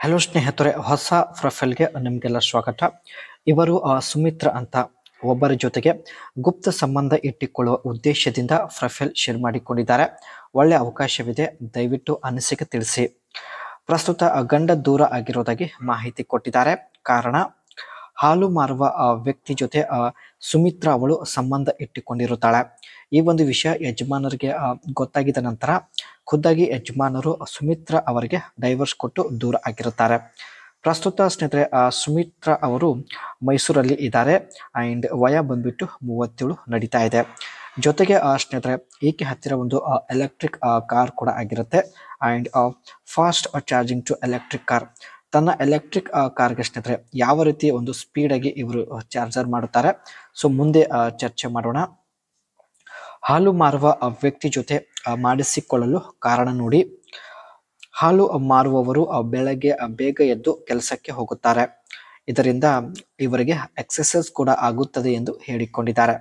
Hello ಸ್ನೇಹಿತರೆ, ಹೊಸ ಪ್ರೊಫೈಲ್ಗೆ ನಿಮಗೆಲ್ಲ ಸ್ವಾಗತ. ಇವರು ಸುಮಿತ್ರ ಅಂತ ಒಬ್ಬರ ಜೊತೆಗೆ ಗುಪ್ತ ಸಂಬಂಧ ಇಟ್ಟುಕೊಳ್ಳುವ ಉದ್ದೇಶದಿಂದ ಪ್ರೊಫೈಲ್ ಶೇರ್ ಮಾಡಿಕೊಂಡಿದ್ದಾರೆ. ಒಳ್ಳೆ ಅವಕಾಶವಿದೆ, ದಯವಿಟ್ಟು ಅನಿಸಿಕೆ ತಿಳಿಸಿ. ಪ್ರಸ್ತುತ ಗಂಡ ದೂರ ಆಗಿರೋದಾಗಿ ಮಾಹಿತಿ ಕೊಟ್ಟಿದ್ದಾರೆ. ಕಾರಣ, ಹಾಲು ಮಾರುವ ವ್ಯಕ್ತಿ ಜೊತೆ ಸುಮಿತ್ರ ಅವಳು ಸಂಬಂಧ ಇಟ್ಟುಕೊಂಡಿರುತ್ತಾಳೆ. ಈ ಒಂದು ವಿಷಯ ಯಜಮಾನರಿಗೆ ಗೊತ್ತಾಗಿದ ನಂತರ ಖುದ್ದಾಗಿ ಯಜಮಾನರು ಸುಮಿತ್ರ ಅವರಿಗೆ ಡೈವರ್ಸ್ ಕೊಟ್ಟು ದೂರ ಆಗಿರುತ್ತಾರೆ. ಪ್ರಸ್ತುತ ಸ್ನೇಹಿತರೆ, ಸುಮಿತ್ರ ಅವರು ಮೈಸೂರಲ್ಲಿ ಇದ್ದಾರೆ ಆ್ಯಂಡ್ ವಯ ಬಂದ್ಬಿಟ್ಟು 37 ನಡೀತಾ ಇದೆ. ಜೊತೆಗೆ ಸ್ನೇಹಿತರೆ, ಈಕೆ ಹತ್ತಿರ ಒಂದು ಎಲೆಕ್ಟ್ರಿಕ್ ಕಾರ್ ಕೂಡ ಆಗಿರುತ್ತೆ and fast charging to electric car. ತನ್ನ ಎಲೆಕ್ಟ್ರಿಕ್ ಕಾರ್ಗೆ ಸ್ನೇಹಿತರೆ ಯಾವ ರೀತಿ ಒಂದು ಸ್ಪೀಡಾಗಿ ಇವರು ಚಾರ್ಜರ್ ಮಾಡುತ್ತಾರೆ, ಸೊ ಮುಂದೆ ಚರ್ಚೆ ಮಾಡೋಣ. ಹಾಲು ಮಾರುವ ವ್ಯಕ್ತಿ ಜೊತೆ ಮಾಡಿಸಿಕೊಳ್ಳಲು ಕಾರಣ ನೋಡಿ. ಹಾಲು ಮಾರುವವರು ಬೆಳಗ್ಗೆ ಬೇಗ ಎದ್ದು ಕೆಲಸಕ್ಕೆ ಹೋಗುತ್ತಾರೆ. ಇದರಿಂದ ಇವರಿಗೆ ಎಕ್ಸರ್ಸೈಸ್ ಕೂಡ ಆಗುತ್ತದೆ ಎಂದು ಹೇಳಿಕೊಂಡಿದ್ದಾರೆ.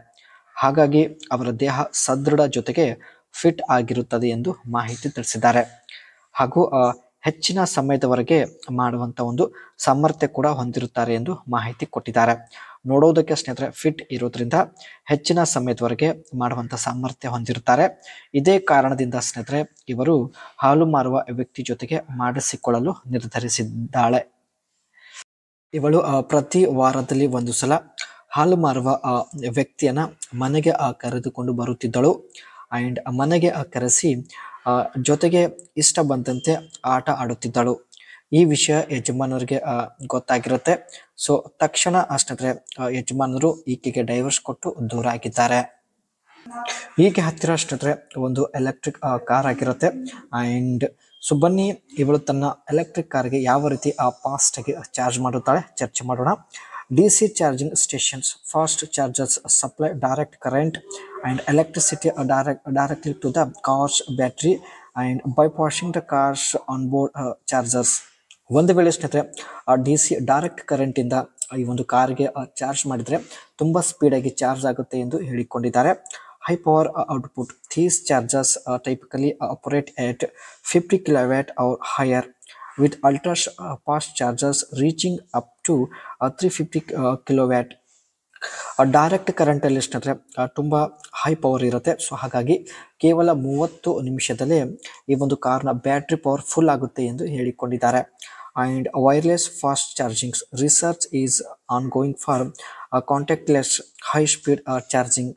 ಹಾಗಾಗಿ ಅವರ ದೇಹ ಸದೃಢ ಜೊತೆಗೆ ಫಿಟ್ ಆಗಿರುತ್ತದೆ ಎಂದು ಮಾಹಿತಿ ತಿಳಿಸಿದ್ದಾರೆ. ಹಾಗೂ ಹೆಚ್ಚಿನ ಸಮಯದವರೆಗೆ ಮಾಡುವಂಥ ಒಂದು ಸಾಮರ್ಥ್ಯ ಕೂಡ ಹೊಂದಿರುತ್ತಾರೆ ಎಂದು ಮಾಹಿತಿ ಕೊಟ್ಟಿದ್ದಾರೆ. ನೋಡೋದಕ್ಕೆ ಸ್ನೇಹಿತರೆ ಫಿಟ್ ಇರೋದ್ರಿಂದ ಹೆಚ್ಚಿನ ಸಮಯದವರೆಗೆ ಮಾಡುವಂಥ ಸಾಮರ್ಥ್ಯ ಹೊಂದಿರುತ್ತಾರೆ. ಇದೇ ಕಾರಣದಿಂದ ಸ್ನೇಹಿತರೆ ಇವರು ಹಾಲು ಮಾರುವ ವ್ಯಕ್ತಿ ಜೊತೆಗೆ ಮಾಡಿಸಿಕೊಳ್ಳಲು ನಿರ್ಧರಿಸಿದ್ದಾಳೆ. ಇವಳು ಪ್ರತಿ ವಾರದಲ್ಲಿ ಒಂದು ಸಲ ಹಾಲು ಮಾರುವ ವ್ಯಕ್ತಿಯನ್ನ ಮನೆಗೆ ಕರೆದುಕೊಂಡು ಬರುತ್ತಿದ್ದಳು ಆ್ಯಂಡ್ ಮನೆಗೆ ಕರೆಸಿ ಜೊತೆಗೆ ಇಷ್ಟ ಬಂದಂತೆ ಆಟ ಆಡುತ್ತಿದ್ದಳು. ಈ ವಿಷಯ ಯಜಮಾನರಿಗೆ ಗೊತ್ತಾಗಿರುತ್ತೆ. ಸೊ ತಕ್ಷಣ ಸ್ನೇಹಿತರೆ ಯಜಮಾನರು ಈಕೆಗೆ ಡೈವರ್ಸ್ ಕೊಟ್ಟು ದೂರ ಆಗಿದ್ದಾರೆ. ಈಕೆ ಹತ್ತಿರ ಸ್ನೇಹಿತರೆ ಒಂದು ಎಲೆಕ್ಟ್ರಿಕ್ ಕಾರ್ ಆಗಿರುತ್ತೆ ಆ್ಯಂಡ್ ಸೊ ಬನ್ನಿ, ಇವಳು ತನ್ನ ಎಲೆಕ್ಟ್ರಿಕ್ ಕಾರ್ಗೆ ಯಾವ ರೀತಿ ಫಾಸ್ಟ್ ಆಗಿ ಚಾರ್ಜ್ ಮಾಡುತ್ತಾಳೆ ಚರ್ಚೆ ಮಾಡೋಣ. DC charging stations, fast chargers supply direct current and electricity directly to the car's battery and bypassing the car's onboard chargers. ಒಂದು ವೇಳೆ ಸ್ನೇಹಿತರೆ DC ಡೈರೆಕ್ಟ್ ಕರೆಂಟಿಂದ ಈ ಒಂದು ಕಾರ್ಗೆ ಚಾರ್ಜ್ ಮಾಡಿದರೆ ತುಂಬ ಸ್ಪೀಡಾಗಿ ಚಾರ್ಜ್ ಆಗುತ್ತೆ ಎಂದು ಹೇಳಿಕೊಂಡಿದ್ದಾರೆ. High power output, these chargers typically operate at 50 kW or higher with ultra fast chargers reaching up to 350 kW. Direct ಕರೆಂಟಲ್ಲಿ ಸ್ನೇಹಿತರೆ ತುಂಬ ಹೈ ಪವರ್ ಇರುತ್ತೆ. ಸೊ ಹಾಗಾಗಿ ಕೇವಲ 30 ನಿಮಿಷದಲ್ಲೇ ಈ ಒಂದು ಕಾರ್ನ ಬ್ಯಾಟ್ರಿ ಪವರ್ ಫುಲ್ ಆಗುತ್ತೆ ಎಂದು ಹೇಳಿಕೊಂಡಿದ್ದಾರೆ. And wireless fast charging research is on going for contactless high speed charging.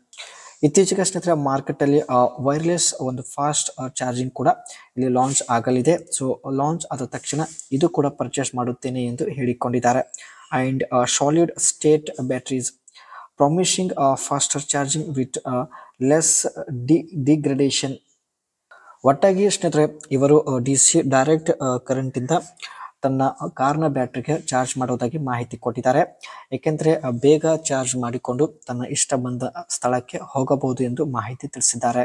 ಇತ್ತೀಚೆಗೆ ಸ್ನೇಹಿತರೆ ಮಾರ್ಕೆಟಲ್ಲಿ ವೈರ್ಲೆಸ್ ಒಂದು ಫಾಸ್ಟ್ ಚಾರ್ಜಿಂಗ್ ಕೂಡ ಇಲ್ಲಿ ಲಾಂಚ್ ಆಗಲಿದೆ. ಸೊ ಲಾಂಚ್ ಆದ ತಕ್ಷಣ ಇದು ಕೂಡ ಪರ್ಚೇಸ್ ಮಾಡುತ್ತೇನೆ ಎಂದು ಹೇಳಿಕೊಂಡಿದ್ದಾರೆ. And solid state batteries promising faster charging with less degradation. ಒಟ್ಟಾಗಿ ಸ್ನೇಹಿತರೆ ಇವರು DC ಡೈರೆಕ್ಟ್ ಕರೆಂಟಿಂದ ತನ್ನ ಕಾರ್ನ ಬ್ಯಾಟ್ರಿಗೆ ಚಾರ್ಜ್ ಮಾಡೋದಾಗಿ ಮಾಹಿತಿ ಕೊಟ್ಟಿದ್ದಾರೆ. ಏಕೆಂದರೆ ಬೇಗ ಚಾರ್ಜ್ ಮಾಡಿಕೊಂಡು ತನ್ನ ಇಷ್ಟ ಬಂದ ಸ್ಥಳಕ್ಕೆ ಹೋಗಬಹುದು ಎಂದು ಮಾಹಿತಿ ತಿಳಿಸಿದ್ದಾರೆ.